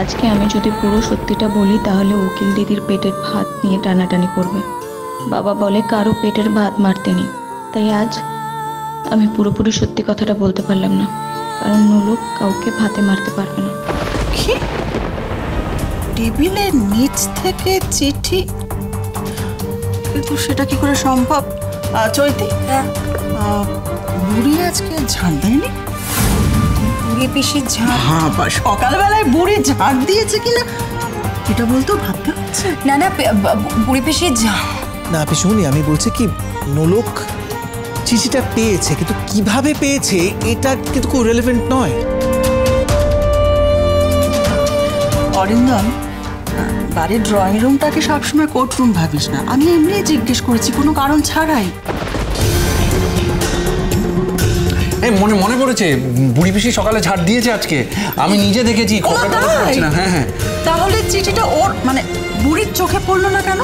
আজকে আমি যদি পুরো সত্যিটা বলি তাহলে উকিল দিদির পেটের ভাত নিয়ে টানাটানি করবে। বাবা বলে কারো পেটের ভাত মারতে নেই। তাই আজ আমি পুরোপুরি সত্যি কথাটা বলতে পারলাম না, কারণ নোলক কাউকে ভাতে মারতে পারবে না। কি? টেবিলের নিচ থেকে চিঠি? কিন্তু সেটা কি করে সম্ভব? চৈতি, বুড়ি আজকে ঝাড় দেয়নি? বুড়ি পিসির ঝাড়? হ্যাঁ, সকালবেলায় বুড়ি ঝাড় দিয়েছে কিনা এটা বলতেও ভাবতে হচ্ছে। না না, বুড়ি পিসির ঝাড় না পিসুমনি, আমি বলছি কি নোলক চিঠিটা পেয়েছে, কিন্তু কিভাবে পেয়েছে এটা কিন্তু খুব রেলেভেন্ট নয়। অরিন্দম, বাড়ির ড্রয়িং রুমটাকে সবসময় কোর্ট রুম ভাবিস না। আমি এমনি জিজ্ঞেস করেছি, কোনো কারণ ছাড়াই। মনে মনে পড়েছে, বুড়ি পিসি সকালে ঝাড় দিয়েছে আজকে, আমি নিজে দেখেছি। হ্যাঁ হ্যাঁ। তাহলে চিঠিটা ওর মানে বুড়ির চোখে পড়লো না কেন?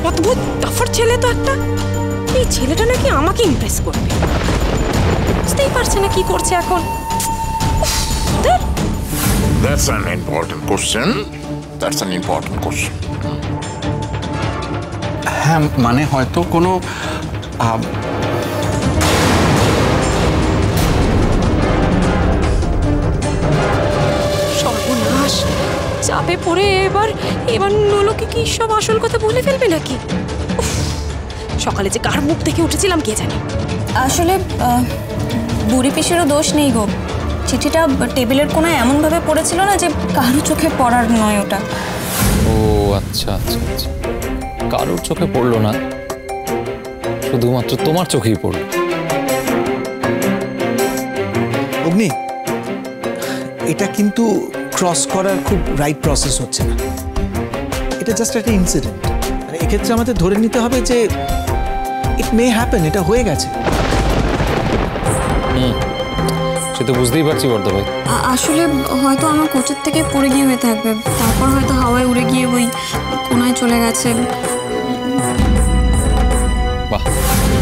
অদ্ভুত টাফার ছেলে তো একটা। এই ছেলেটা নাকি আমাকে ইমপ্রেস করবে, বুঝতেই পারছে না কি করছে এখন। That's an important question. That's an important question. হ্যাঁ, মানে হয়তো কোনো সর্বনাশ, চাপে পড়ে এবার নোলকে কি সব আসল কথা বলে ফেলবে নাকি? সকালে যে কার মুখ দেখে উঠেছিলাম কে জানে। আসলে বুড়ি পিসেরও দোষ নেই গো। চিঠিটা টেবিলের কোনায় এমনভাবে পড়েছিল না যে কারো চোখে পড়ার নয় ওটা। ও আচ্ছা আচ্ছা আচ্ছা, কারোর চোখে পড়লো না, শুধুমাত্র তোমার চোখেই পড়লো। অগ্নি, এটা কিন্তু ক্রস করার খুব রাইট প্রসেস হচ্ছে না। এটা জাস্ট একটা ইনসিডেন্ট। মানে এক্ষেত্রে আমাদের ধরে নিতে হবে যে ইট মে হ্যাপেন, এটা হয়ে গেছে। সে তো বুঝতেই পারছি বর্দা ভাই। আসলে হয়তো আমার কোচের থেকে পড়ে গিয়ে হয়ে থাকবে, তারপর হয়তো হাওয়ায় উড়ে গিয়ে ওই কোনায় চলে গেছে। বাহ,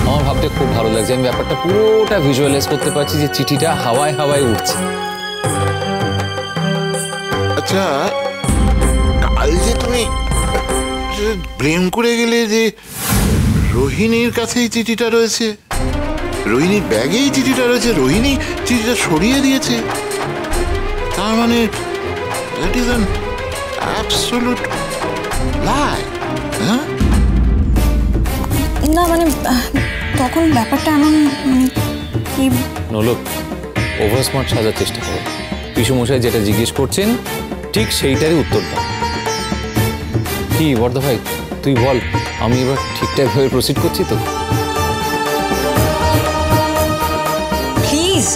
আমার ভাবতে খুব ভালো লাগছে। আমি ব্যাপারটা পুরোটা ভিজুয়ালাইজ করতে পারছি যে চিঠিটা হাওয়ায় হাওয়ায় উঠছে। আচ্ছা, কাল যে তুমি ব্লেম করে গেলে যে রোহিণীর কাছেই চিঠিটা রয়েছে, রোহিণীর ব্যাগেই চিঠিটা রয়েছে, রোহিণী চিঠিটা সরিয়ে দিয়েছে, তার মানে দ্যাট ইজ অ্যান অ্যাবসলিউট লাই। হ্যাঁ না মানে তখন ব্যাপারটা এমন কি। নোলক, ওভার স্মার্ট সাজার চেষ্টা করো। পিসুমশাই যেটা জিজ্ঞেস করছেন ঠিক সেইটারই উত্তর দাও। কি বর্দা ভাই, তুই বল, আমি এবার ঠিকঠাকভাবে প্রসিড করছি তো? প্লিজ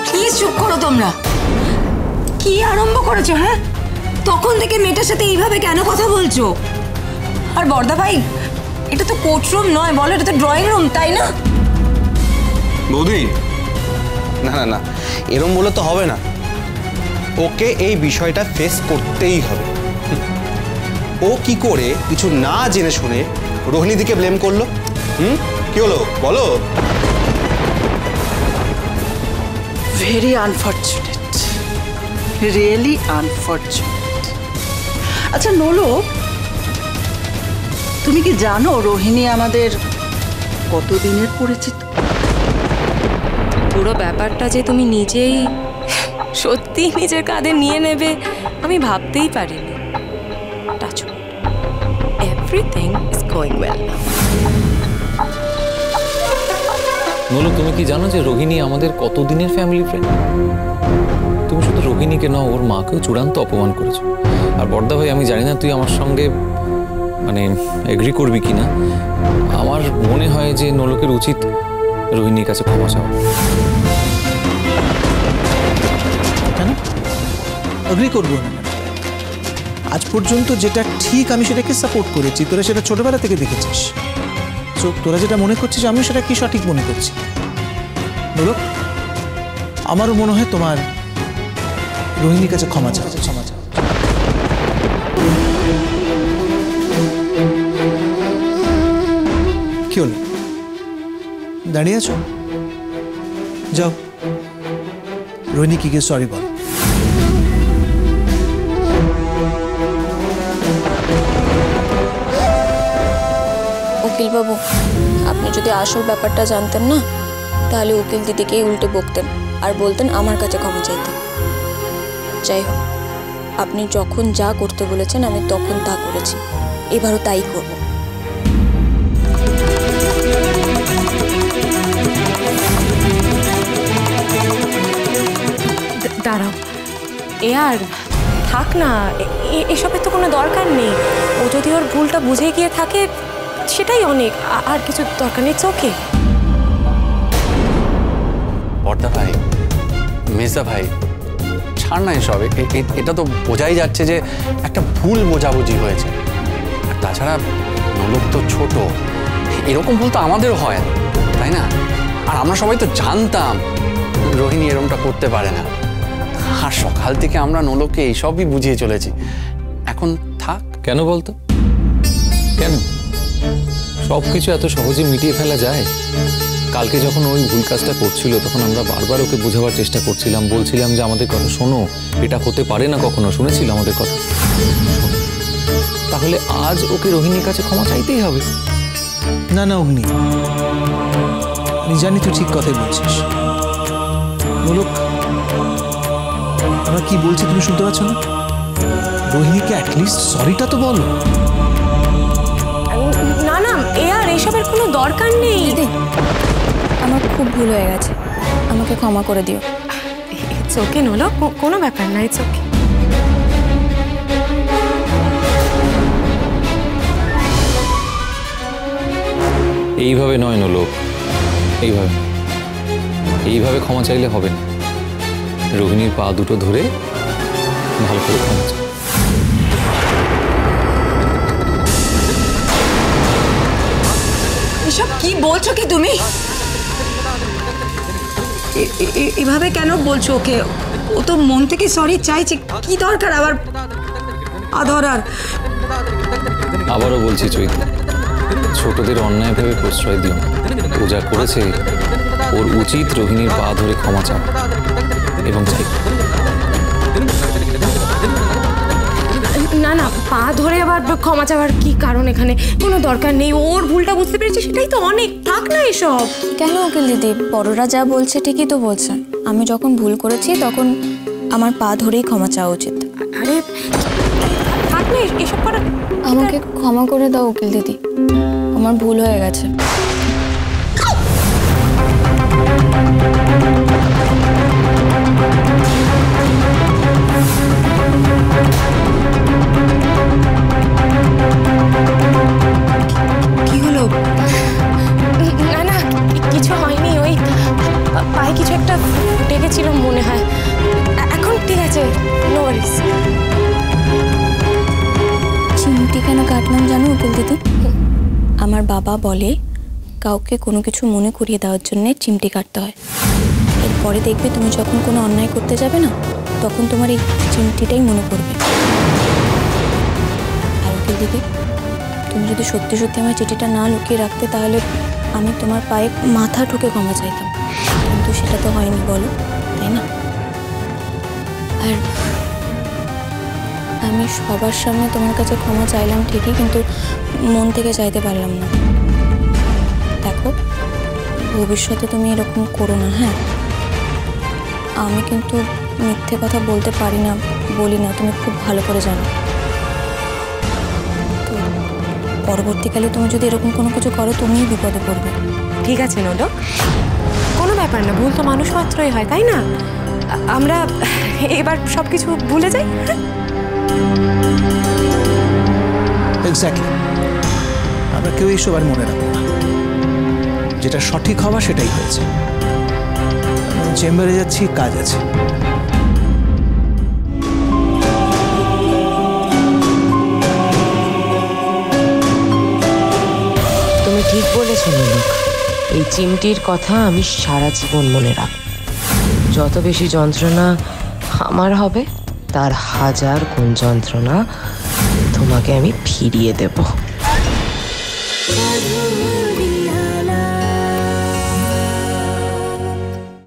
প্লিজ চুপ করো তোমরা। কি আরম্ভ করেছো? হ্যাঁ, তখন থেকে মেয়েটার সাথে এইভাবে কেন কথা বলছো? আর বর্দা ভাই, এটা তো কোর্টরুম নয়, বলো, এটা তো ড্রয়িং রুম, তাই না? বৌদি, না না না, এরম বলে তো হবে না। ওকে এই বিষয়টা ফেস করতেই হবে। ও কি করে কিছু না জেনে শুনে রোহিণীদিকে ব্লেম করলো? কি হলো বলো। Very unfortunate, really unfortunate. আচ্ছা নোলক, তুমি কি জানো রোহিণী আমাদের কতদিনের পরিচিত? পুরো ব্যাপারটা যে তুমি নিজেই সত্যি নিজের কাঁধে নিয়ে নেবে আমি ভাবতেই পারিনি। Touch wood, everything is going well. Nolok, তুমি কি জানো যে রোহিণী আমাদের কতদিনের ফ্যামিলি ফ্রেন্ড? তুমি শুধু রোহিণীকে নাও, ওর মাকেও চূড়ান্ত অপমান করেছো। আর বর্দা ভাই, আমি জানি না তুই আমার সঙ্গে মানে এগ্রি করবি কিনা, আমার মনে হয় যে নোলকের উচিত রোহিণীর কাছে ক্ষমা চাওয়া। কেন এগ্রি করবো না? আজ পর্যন্ত যেটা ঠিক আমি সেটাকে সাপোর্ট করেছি, তোরা সেটা ছোটবেলা থেকে দেখেছিস। তো তোরা যেটা মনে করছিস আমিও সেটা কি সঠিক মনে করছি। নোলক, আমারও মনে হয় তোমার রোহিণীর কাছে ক্ষমা চাওয়া। কি হলো, দাঁড়িয়ে আছো? যাও রোহিণীকে গিয়ে সরি বল। উকিলবাবু, আপনি যদি আসল ব্যাপারটা জানতেন না, তাহলে উকিল দিদিকেই উল্টে বকতেন আর বলতেন আমার কাছে ক্ষমা চাইতে। যাই হোক, আপনি যখন যা করতে বলেছেন আমি তখন তা করেছি, এবারও তাই করব। দাঁড়াও, এ আর থাক না, এসবের তো কোনো দরকার নেই। ও যদি ওর ভুলটা বুঝে গিয়ে থাকে সেটাই অনেক, আর কিছু দরকার নেই। চোখে বর্দা ভাই, মেজদা ভাই, ছাড় না এসব। এটা তো বোঝাই যাচ্ছে যে একটা ভুল বোঝাবুঝি হয়েছে। আর তাছাড়া নলক তো ছোট, এরকম ভুল তো আমাদেরও হয়, তাই না? আর আমরা সবাই তো জানতাম রোহিণী এরকমটা করতে পারে না। আর সকাল থেকে আমরা নলককে এইসবই বুঝিয়ে চলেছি। এখন থাক। কেন বলতো? কেন সব কিছু এত সহজে মিটিয়ে ফেলা যায়? কালকে যখন ওই ভুল কাজটা করছিল তখন আমরা বারবার ওকে বোঝাবার চেষ্টা করছিলাম, বলছিলাম যে আমাদের কথা শোনো, এটা হতে পারে না কখনো। শুনেছিল আমাদের কথা? তাহলে আজ ওকে রোহিণীর কাছে ক্ষমা চাইতেই হবে। না না অগ্নি, আমি জানি তুই ঠিক কথাই বলছিস। নোলক, আমরা কি বলছি তুমি শুনতে পাচ্ছ না? রোহিণীকে অ্যাটলিস্ট সরিটা তো বলো। না না, এ আর এসবের কোনো দরকার নেই। দিদি, আমার খুব ভুল হয়ে গেছে, আমাকে ক্ষমা করে দিও। চোখে নলো, কোনো ব্যাপার নাই, চোখে। এইভাবে নয় নোলক, এইভাবে ক্ষমা চাইলে হবে না। রোহিণীর পা দুটো ধরে ভালো করে ক্ষমা চাই। এসব কি বলছো কি তুমি? এভাবে কেন বলছো ওকে? ও তো মন থেকে সরি চাইছে, কি দরকার আবার আধরার? আবারও বলছি চৈতি, ছোটদের অন্যায়ভাবে প্রশ্রয় দিও না। ও যা করেছে ওর উচিত রোহিণীর পা ধরে ক্ষমা চাওয়া এবং চাই। না না, পা ধরে আবার ক্ষমা চাওয়ার কি কারণ? এখানে কোনো দরকার নেই। ওর ভুলটা বুঝতে পেরেছে, সেটাই তো অনেক। থাক না এসব। কেন উকিল দিদি, বড়রা যা বলছে ঠিকই তো বলছে। আমি যখন ভুল করেছি তখন আমার পা ধরেই ক্ষমা চাওয়া উচিত। আরে থাক না এসব করা। আমাকে ক্ষমা করে দাও উকিল দিদি, আমার ভুল হয়ে গেছে। কি হলো? না না, কিছু হয়নি। ওই পায়ে কিছু একটা ফুটে গেছিল মনে হয়। এখন ঠিক আছে, নো ওয়ারিস। চিমটি কেন কাটলাম জানো উকিল দিদি? আমার বাবা বলে কাউকে কোনো কিছু মনে করিয়ে দেওয়ার জন্যে চিমটি কাটতে হয়। এরপরে দেখবে তুমি যখন কোনো অন্যায় করতে যাবে না, তখন তোমার এই চিমটিটাই মনে পড়বে। আর উকিল দিদি, তুমি যদি সত্যি সত্যি আমার চিঠিটা না লুকিয়ে রাখতে, তাহলে আমি তোমার পায়ে মাথা ঠুকে ক্ষমা চাইতাম। কিন্তু সেটা তো হয়নি, বলো, তাই না? আর আমি সবার সামনে তোমার কাছে ক্ষমা চাইলাম ঠিকই, কিন্তু মন থেকে চাইতে পারলাম না। দেখো, ভবিষ্যতে তুমি এরকম করো না, হ্যাঁ? আমি কিন্তু মিথ্যে কথা বলতে পারি না, বলি না, তুমি খুব ভালো করে জানো। তো পরবর্তীকালে তুমি যদি এরকম কোনো কিছু করো, তুমিই বিপদে পড়বে। ঠিক আছে নোলক, কোনো ব্যাপার না। ভুল তো মানুষ মাত্রই হয়, তাই না? আমরা এবার সব কিছু ভুলে যাই। এক্স্যাক্টলি, আমরা কেউ এইসব আর মনে রাখবো না। যেটা সঠিক হওয়া সেটাই হয়েছে। চেম্বারে যাচ্ছি, কাজ আছে। তুমি ঠিক বলেছো নোলক, এই চিমটির কথা আমি সারা জীবন মনে রাখব। যত বেশি যন্ত্রণা আমার হবে, তার 1000 গুণ যন্ত্রণা তোমাকে আমি ফিরিয়ে দেব।